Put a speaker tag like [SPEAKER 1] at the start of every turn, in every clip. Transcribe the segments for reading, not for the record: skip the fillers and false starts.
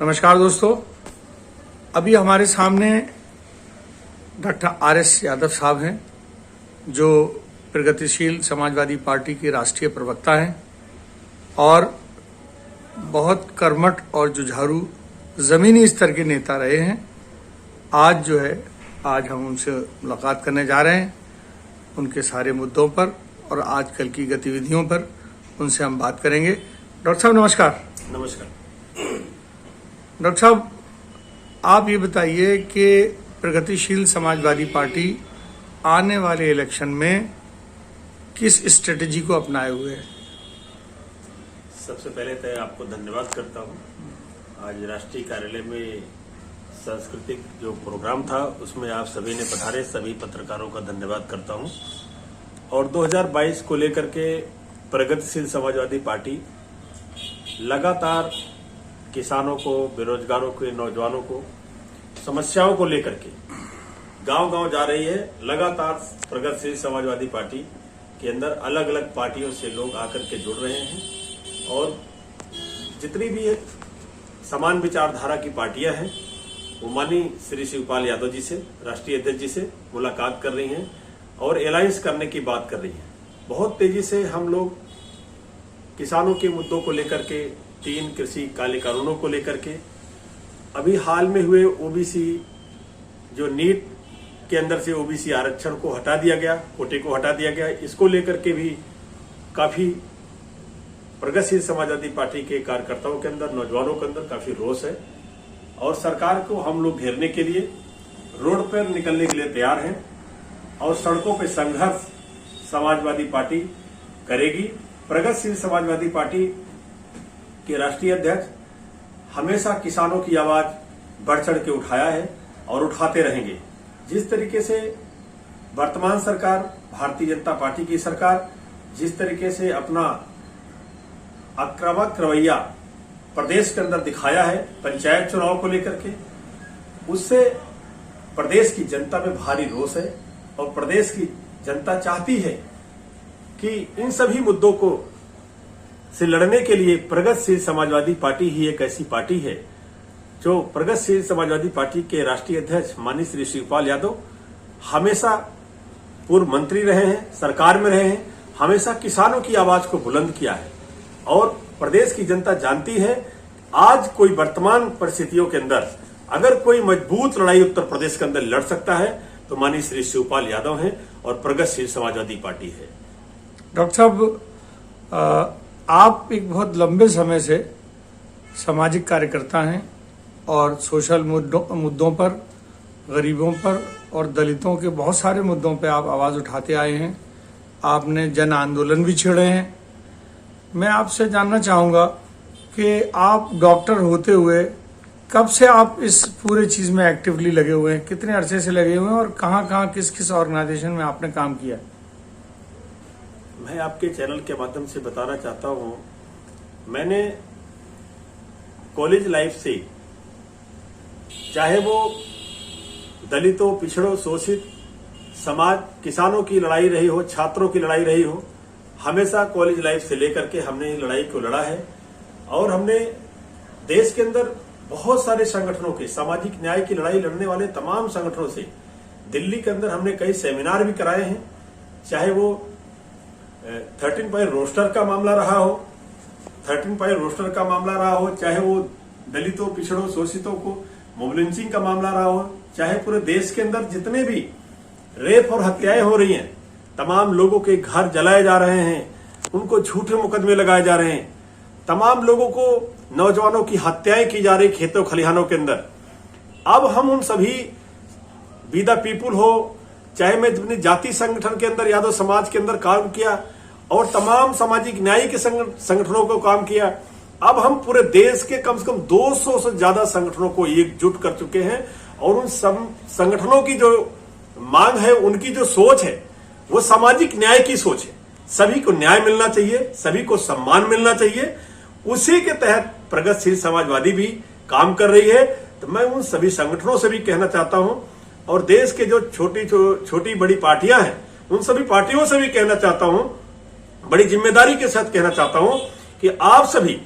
[SPEAKER 1] नमस्कार दोस्तों, अभी हमारे सामने डॉक्टर आर.एस. यादव साहब हैं जो प्रगतिशील समाजवादी पार्टी के राष्ट्रीय प्रवक्ता हैं और बहुत कर्मठ और जुझारू ज़मीनी स्तर के नेता रहे हैं। आज हम उनसे मुलाकात करने जा रहे हैं, उनके सारे मुद्दों पर और आजकल की गतिविधियों पर उनसे हम बात करेंगे। डॉक्टर साहब नमस्कार।
[SPEAKER 2] नमस्कार
[SPEAKER 1] डॉक्टर साहब, आप ये बताइए कि प्रगतिशील समाजवादी पार्टी आने वाले इलेक्शन में किस स्ट्रेटजी को अपनाए हुए है?
[SPEAKER 2] सबसे पहले तो आपको धन्यवाद करता हूँ। आज राष्ट्रीय कार्यालय में सांस्कृतिक जो प्रोग्राम था उसमें आप सभी ने पधारे, सभी पत्रकारों का धन्यवाद करता हूँ। और 2022 को लेकर के प्रगतिशील समाजवादी पार्टी लगातार किसानों को, बेरोजगारों को, नौजवानों को, समस्याओं को लेकर के गांव-गांव जा रही है। लगातार प्रगतिशील समाजवादी पार्टी के अंदर अलग अलग पार्टियों से लोग आकर के जुड़ रहे हैं और जितनी भी समान विचारधारा की पार्टियां हैं वो माननीय श्री शिवपाल यादव जी से, राष्ट्रीय अध्यक्ष जी से मुलाकात कर रही हैं और अलायंस करने की बात कर रही हैं। बहुत तेजी से हम लोग किसानों के मुद्दों को लेकर के, 3 कृषि काले कानूनों को लेकर के, अभी हाल में हुए ओबीसी जो नीट के अंदर से ओबीसी आरक्षण को हटा दिया गया, कोटे को हटा दिया गया, इसको लेकर के भी काफी प्रगतिशील समाजवादी पार्टी के कार्यकर्ताओं के अंदर, नौजवानों के अंदर काफी रोष है और सरकार को हम लोग घेरने के लिए रोड पर निकलने के लिए तैयार हैं और सड़कों पर संघर्ष समाजवादी पार्टी करेगी। प्रगतिशील समाजवादी पार्टी के राष्ट्रीय अध्यक्ष हमेशा किसानों की आवाज बढ़ चढ़ के उठाया है और उठाते रहेंगे। जिस तरीके से वर्तमान सरकार, भारतीय जनता पार्टी की सरकार जिस तरीके से अपना आक्रामक रवैया प्रदेश के अंदर दिखाया है पंचायत चुनाव को लेकर के, उससे प्रदेश की जनता में भारी रोष है और प्रदेश की जनता चाहती है कि इन सभी मुद्दों को से लड़ने के लिए प्रगतिशील समाजवादी पार्टी ही एक ऐसी पार्टी है जो प्रगतिशील समाजवादी पार्टी के राष्ट्रीय अध्यक्ष माननीय श्री शिवपाल यादव हमेशा पूर्व मंत्री रहे हैं, सरकार में रहे हैं, हमेशा किसानों की आवाज को बुलंद किया है और प्रदेश की जनता जानती है आज कोई वर्तमान परिस्थितियों के अंदर अगर कोई मजबूत लड़ाई उत्तर प्रदेश के अंदर लड़ सकता है तो माननीय श्री शिवपाल यादव हैं और प्रगतिशील समाजवादी पार्टी है।
[SPEAKER 1] डॉक्टर साहब, आप एक बहुत लंबे समय से सामाजिक कार्यकर्ता हैं और सोशल मुद्दों पर, गरीबों पर और दलितों के बहुत सारे मुद्दों पर आप आवाज़ उठाते आए हैं। आपने जन आंदोलन भी छेड़े हैं। मैं आपसे जानना चाहूँगा कि आप डॉक्टर होते हुए कब से आप इस पूरे चीज़ में एक्टिवली लगे हुए हैं, कितने अरसे से लगे हुए हैं और कहाँ किस किस ऑर्गेनाइजेशन में आपने काम किया?
[SPEAKER 2] मैं आपके चैनल के माध्यम से बताना चाहता हूं, मैंने कॉलेज लाइफ से, चाहे वो दलितों, पिछड़ों, शोषित समाज, किसानों की लड़ाई रही हो, छात्रों की लड़ाई रही हो, हमेशा कॉलेज लाइफ से लेकर के हमने लड़ाई को लड़ा है और हमने देश के अंदर बहुत सारे संगठनों के, सामाजिक न्याय की लड़ाई लड़ने वाले तमाम संगठनों से दिल्ली के अंदर हमने कई सेमिनार भी कराए हैं। चाहे वो 13 पॉइंट रोस्टर का मामला रहा हो, 13 पॉइंट रोस्टर का मामला रहा हो, चाहे वो दलितों, पिछड़ों, शोषितों को मॉब लिंचिंग का मामला रहा हो, चाहे पूरे देश के अंदर जितने भी रेप और हत्याएं हो रही हैं, तमाम लोगों के घर जलाए जा रहे हैं, उनको झूठे मुकदमे लगाए जा रहे हैं, तमाम लोगों को, नौजवानों की हत्याएं की जा रही खेतों खलिहानों के अंदर। अब हम उन सभी बी द पीपुल हो, चाहे मैं अपनी जाति संगठन के अंदर, यादव समाज के अंदर काम किया और तमाम सामाजिक न्याय के संगठनों को काम किया। अब हम पूरे देश के कम से कम 200 से ज्यादा संगठनों को एकजुट कर चुके हैं और उन संगठनों की जो मांग है, उनकी जो सोच है, वो सामाजिक न्याय की सोच है। सभी को न्याय मिलना चाहिए, सभी को सम्मान मिलना चाहिए। उसी के तहत प्रगतिशील समाजवादी भी काम कर रही है। तो मैं उन सभी संगठनों से भी कहना चाहता हूं और देश के जो छोटी बड़ी पार्टियां हैं, उन सभी पार्टियों से भी कहना चाहता हूं, बड़ी जिम्मेदारी के साथ कहना चाहता हूं कि आप सभी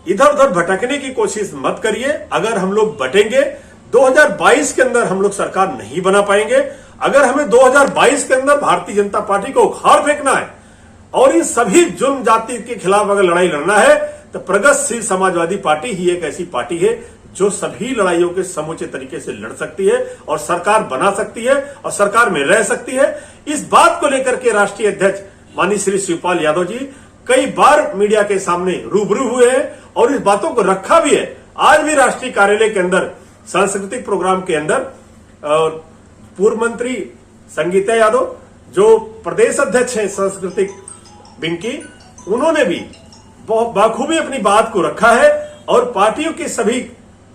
[SPEAKER 2] इधर उधर भटकने की कोशिश मत करिए। अगर हम लोग बटेंगे 2022 के अंदर हम लोग सरकार नहीं बना पाएंगे। अगर हमें 2022 के अंदर भारतीय जनता पार्टी को उखाड़ फेंकना है और इन सभी जुल्म जाति के खिलाफ अगर लड़ाई लड़ना है तो प्रगतिशील समाजवादी पार्टी ही एक ऐसी पार्टी है जो सभी लड़ाइयों के समूचे तरीके से लड़ सकती है और सरकार बना सकती है और सरकार में रह सकती है। इस बात को लेकर के राष्ट्रीय अध्यक्ष माननीय श्री शिवपाल यादव जी कई बार मीडिया के सामने रूबरू हुए हैं और इस बातों को रखा भी है। आज भी राष्ट्रीय कार्यालय के अंदर सांस्कृतिक प्रोग्राम के अंदर पूर्व मंत्री संगीता यादव जो प्रदेश अध्यक्ष है सांस्कृतिक विंग की, उन्होंने भी बहुत बाखूबी अपनी बात को रखा है और पार्टियों के सभी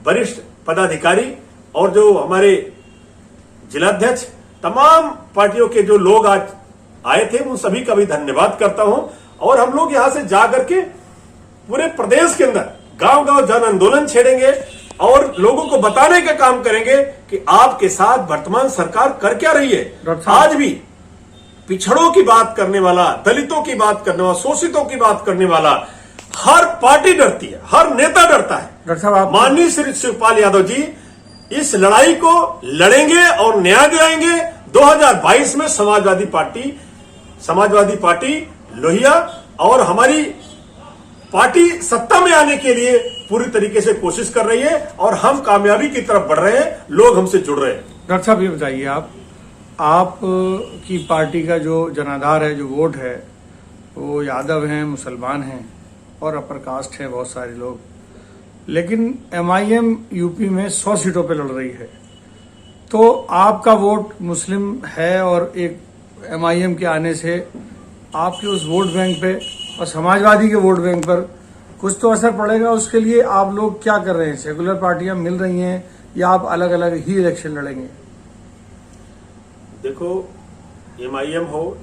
[SPEAKER 2] वरिष्ठ पदाधिकारी और जो हमारे जिलाध्यक्ष तमाम पार्टियों के जो लोग आज आए थे उन सभी का भी धन्यवाद करता हूं। और हम लोग यहां से जाकर के पूरे प्रदेश के अंदर गांव गांव जन आंदोलन छेड़ेंगे और लोगों को बताने का काम करेंगे कि आपके साथ वर्तमान सरकार कर क्या रही है। आज भी पिछड़ों की बात करने वाला, दलितों की बात करने वाला, शोषितों की बात करने वाला हर पार्टी डरती है, हर नेता डरता है।
[SPEAKER 1] डॉक्टर साहब,
[SPEAKER 2] माननीय श्री शिवपाल यादव जी इस लड़ाई को लड़ेंगे और न्याय दिलाएंगे। 2022 में समाजवादी पार्टी लोहिया और हमारी पार्टी सत्ता में आने के लिए पूरी तरीके से कोशिश कर रही है और हम कामयाबी की तरफ बढ़ रहे हैं, लोग हमसे जुड़ रहे हैं।
[SPEAKER 1] डॉक्टर साहब ये बताइए, आप की पार्टी का जो जनाधार है, जो वोट है, वो यादव हैं, मुसलमान हैं और अपर कास्ट है बहुत सारे लोग, लेकिन MIM यूपी में 100 सीटों पे लड़ रही है। तो आपका वोट मुस्लिम है और एक MIM के आने से आपके उस वोट बैंक पे और समाजवादी के वोट बैंक पर कुछ तो असर पड़ेगा। उसके लिए आप लोग क्या कर रहे हैं? सेकुलर पार्टियां मिल रही हैं या आप अलग अलग ही इलेक्शन लड़ेंगे?
[SPEAKER 2] देखो, MIM हो,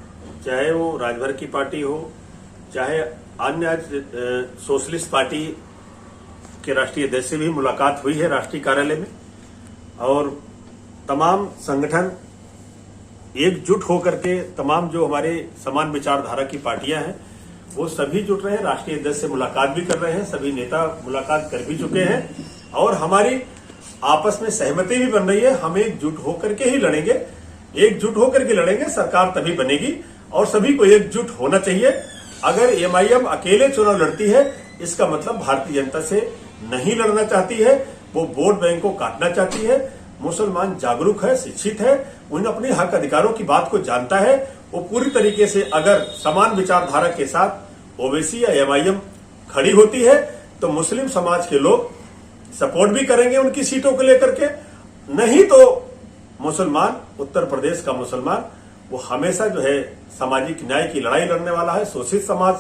[SPEAKER 2] चाहे वो राजभर की पार्टी हो, चाहे अन्य सोशलिस्ट पार्टी के राष्ट्रीय अध्यक्ष से भी मुलाकात हुई है राष्ट्रीय कार्यालय में और तमाम संगठन एकजुट होकर के, तमाम जो हमारे समान विचारधारा की पार्टियां हैं वो सभी जुट रहे हैं। राष्ट्रीय अध्यक्ष से मुलाकात भी कर रहे हैं, सभी नेता मुलाकात कर भी चुके हैं और हमारी आपस में सहमति भी बन रही है। हम एकजुट होकर के ही लड़ेंगे, एकजुट होकर के लड़ेंगे, सरकार तभी बनेगी और सभी को एकजुट होना चाहिए। अगर MIM अकेले चुनाव लड़ती है इसका मतलब भारतीय जनता से नहीं लड़ना चाहती है, वो वोट बैंक को काटना चाहती है। मुसलमान जागरूक है, शिक्षित है, उन्हें अपने हक अधिकारों की बात को जानता है। वो पूरी तरीके से अगर समान विचारधारा के साथ ओवैसी या MIM खड़ी होती है तो मुस्लिम समाज के लोग सपोर्ट भी करेंगे उनकी सीटों को लेकर के। नहीं तो मुसलमान, उत्तर प्रदेश का मुसलमान, वो हमेशा जो है सामाजिक न्याय की लड़ाई लड़ने वाला है, शोषित समाज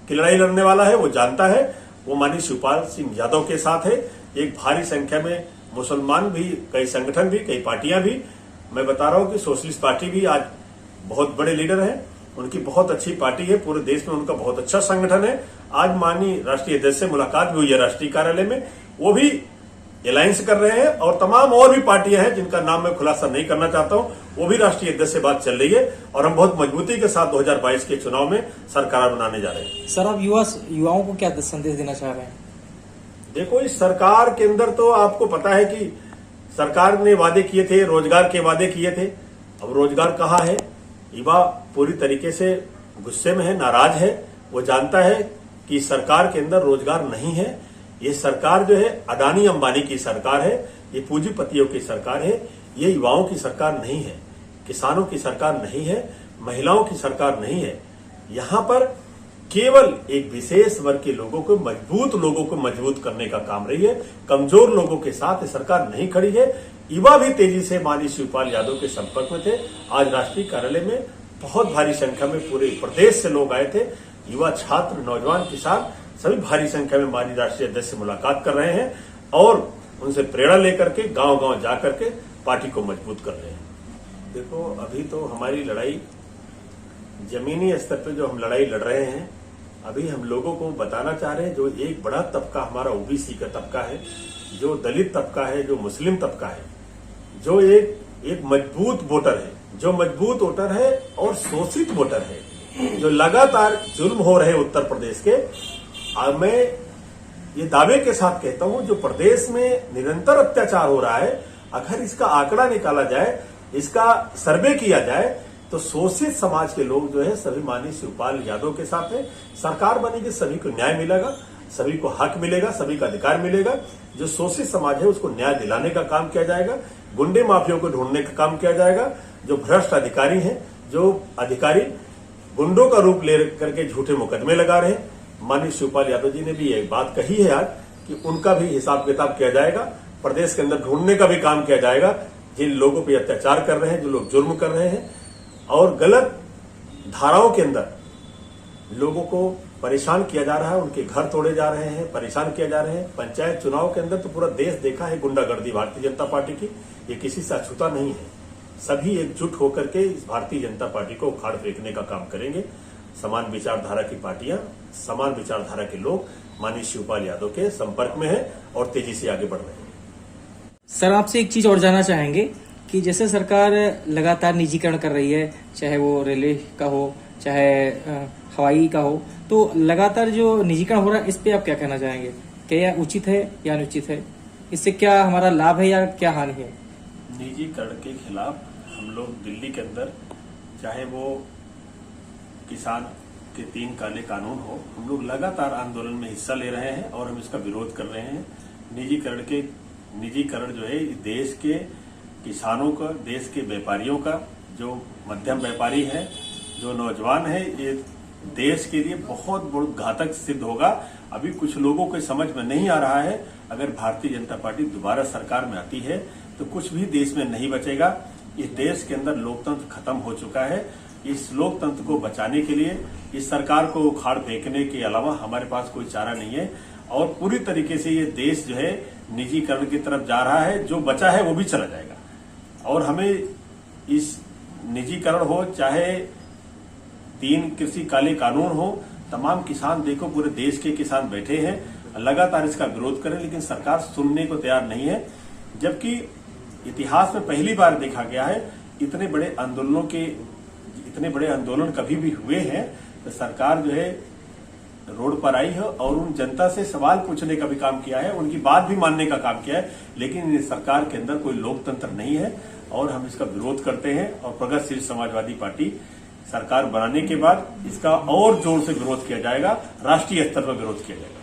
[SPEAKER 2] की लड़ाई लड़ने वाला है। वो जानता है, वो माननीय शिवपाल सिंह यादव के साथ है। एक भारी संख्या में मुसलमान भी, कई संगठन भी, कई पार्टियां भी, मैं बता रहा हूं कि सोशलिस्ट पार्टी भी आज बहुत बड़े लीडर हैं, उनकी बहुत अच्छी पार्टी है, पूरे देश में उनका बहुत अच्छा संगठन है। आज माननीय राष्ट्रीय अध्यक्ष से मुलाकात भी हुई है राष्ट्रीय कार्यालय में, वो भी अलायंस कर रहे हैं और तमाम और भी पार्टियां हैं जिनका नाम मैं खुलासा नहीं करना चाहता हूं, वो भी राष्ट्रीय अध्यक्ष से बात चल रही है और हम बहुत मजबूती के साथ 2022 के चुनाव में सरकार बनाने जा रहे हैं।
[SPEAKER 3] सर, आप युवाओं को क्या संदेश देना चाह रहे हैं?
[SPEAKER 2] देखो, इस सरकार के अंदर तो आपको पता है कि सरकार ने वादे किए थे, रोजगार के वादे किए थे। अब रोजगार कहाँ है? युवा पूरी तरीके से गुस्से में है, नाराज है। वो जानता है कि सरकार के अंदर रोजगार नहीं है। ये सरकार जो है अडानी अंबानी की सरकार है, ये पूंजीपतियों की सरकार है, ये युवाओं की सरकार नहीं है, किसानों की सरकार नहीं है, महिलाओं की सरकार नहीं है। यहाँ पर केवल एक विशेष वर्ग के लोगों को, मजबूत लोगों को मजबूत करने का काम रही है। कमजोर लोगों के साथ ये सरकार नहीं खड़ी है। युवा भी तेजी से माननीय शिवपाल यादव के संपर्क में थे। आज राष्ट्रीय कार्यालय में बहुत भारी संख्या में पूरे प्रदेश से लोग आए थे। युवा, छात्र, नौजवान, किसान सभी भारी संख्या में माननीय राष्ट्रीय अध्यक्ष से मुलाकात कर रहे हैं और उनसे प्रेरणा लेकर के गांव गांव जाकर के पार्टी को मजबूत कर रहे हैं। देखो, अभी तो हमारी लड़ाई जमीनी स्तर पर जो हम लड़ाई लड़ रहे हैं, अभी हम लोगों को बताना चाह रहे हैं, जो एक बड़ा तबका हमारा ओबीसी का तबका है, जो दलित तबका है, जो मुस्लिम तबका है, जो एक मजबूत वोटर है, जो मजबूत वोटर है और शोषित वोटर है, जो लगातार जुल्म हो रहे उत्तर प्रदेश के, मैं ये दावे के साथ कहता हूं, जो प्रदेश में निरंतर अत्याचार हो रहा है, अगर इसका आंकड़ा निकाला जाए, इसका सर्वे किया जाए, तो शोषित समाज के लोग जो है सभी माननीय शिवपाल यादव के साथ है। सरकार बनेगी, सभी को न्याय मिलेगा, सभी को हक मिलेगा, सभी का अधिकार मिलेगा। जो शोषित समाज है उसको न्याय दिलाने का काम किया जाएगा, गुंडे माफियों को ढूंढने का काम किया जाएगा। जो भ्रष्ट अधिकारी हैं, जो अधिकारी गुंडों का रूप ले करके झूठे मुकदमे लगा रहे हैं, माननीय शिवपाल यादव जी ने भी ये बात कही है आज कि उनका भी हिसाब किताब किया जाएगा। प्रदेश के अंदर ढूंढने का भी काम किया जाएगा, जिन लोगों पर अत्याचार कर रहे हैं, जो लोग जुर्म कर रहे हैं और गलत धाराओं के अंदर लोगों को परेशान किया जा रहा है, उनके घर तोड़े जा रहे हैं, परेशान किया जा रहे हैं। पंचायत चुनाव के अंदर तो पूरा देश देखा है गुंडागर्दी भारतीय जनता पार्टी की, ये किसी से अछूता नहीं है। सभी एकजुट होकर के इस भारतीय जनता पार्टी को उखाड़ फेंकने का काम करेंगे। समान विचारधारा की पार्टियां, समान विचारधारा के लोग माननीय शिवपाल यादव के संपर्क में हैं और तेजी से आगे बढ़ रहे हैं।
[SPEAKER 3] सर, आपसे एक चीज और जानना चाहेंगे कि जैसे सरकार लगातार निजीकरण कर रही है, चाहे वो रेलवे का हो, चाहे हवाई का हो, तो लगातार जो निजीकरण हो रहा है, इस पे आप क्या कहना चाहेंगे? क्या यह उचित है या अनुचित है? इससे क्या हमारा लाभ है या क्या हानि है?
[SPEAKER 2] निजीकरण के खिलाफ हम लोग दिल्ली के अंदर, चाहे वो किसान के 3 काले कानून हो, हम लोग लगातार आंदोलन में हिस्सा ले रहे हैं और हम इसका विरोध कर रहे हैं। निजीकरण जो है देश के किसानों का, देश के व्यापारियों का, जो मध्यम व्यापारी है, जो नौजवान है, ये देश के लिए बहुत घातक सिद्ध होगा। अभी कुछ लोगों को समझ में नहीं आ रहा है, अगर भारतीय जनता पार्टी दोबारा सरकार में आती है तो कुछ भी देश में नहीं बचेगा। इस देश के अंदर लोकतंत्र खत्म हो चुका है। इस लोकतंत्र को बचाने के लिए इस सरकार को उखाड़ फेंकने के अलावा हमारे पास कोई चारा नहीं है और पूरी तरीके से ये देश जो है निजीकरण की तरफ जा रहा है। जो बचा है वो भी चला जाएगा और हमें इस निजीकरण हो, चाहे 3 कृषि काले कानून हो, तमाम किसान, देखो पूरे देश के किसान बैठे हैं, लगातार इसका विरोध करें, लेकिन सरकार सुनने को तैयार नहीं है। जबकि इतिहास में पहली बार देखा गया है, इतने बड़े आंदोलन कभी भी हुए हैं तो सरकार जो है रोड पर आई है और उन जनता से सवाल पूछने का भी काम किया है, उनकी बात भी मानने का काम किया है, लेकिन इस सरकार के अंदर कोई लोकतंत्र नहीं है और हम इसका विरोध करते हैं। और प्रगतिशील समाजवादी पार्टी सरकार बनाने के बाद इसका और जोर से विरोध किया जाएगा, राष्ट्रीय स्तर पर विरोध किया जाएगा।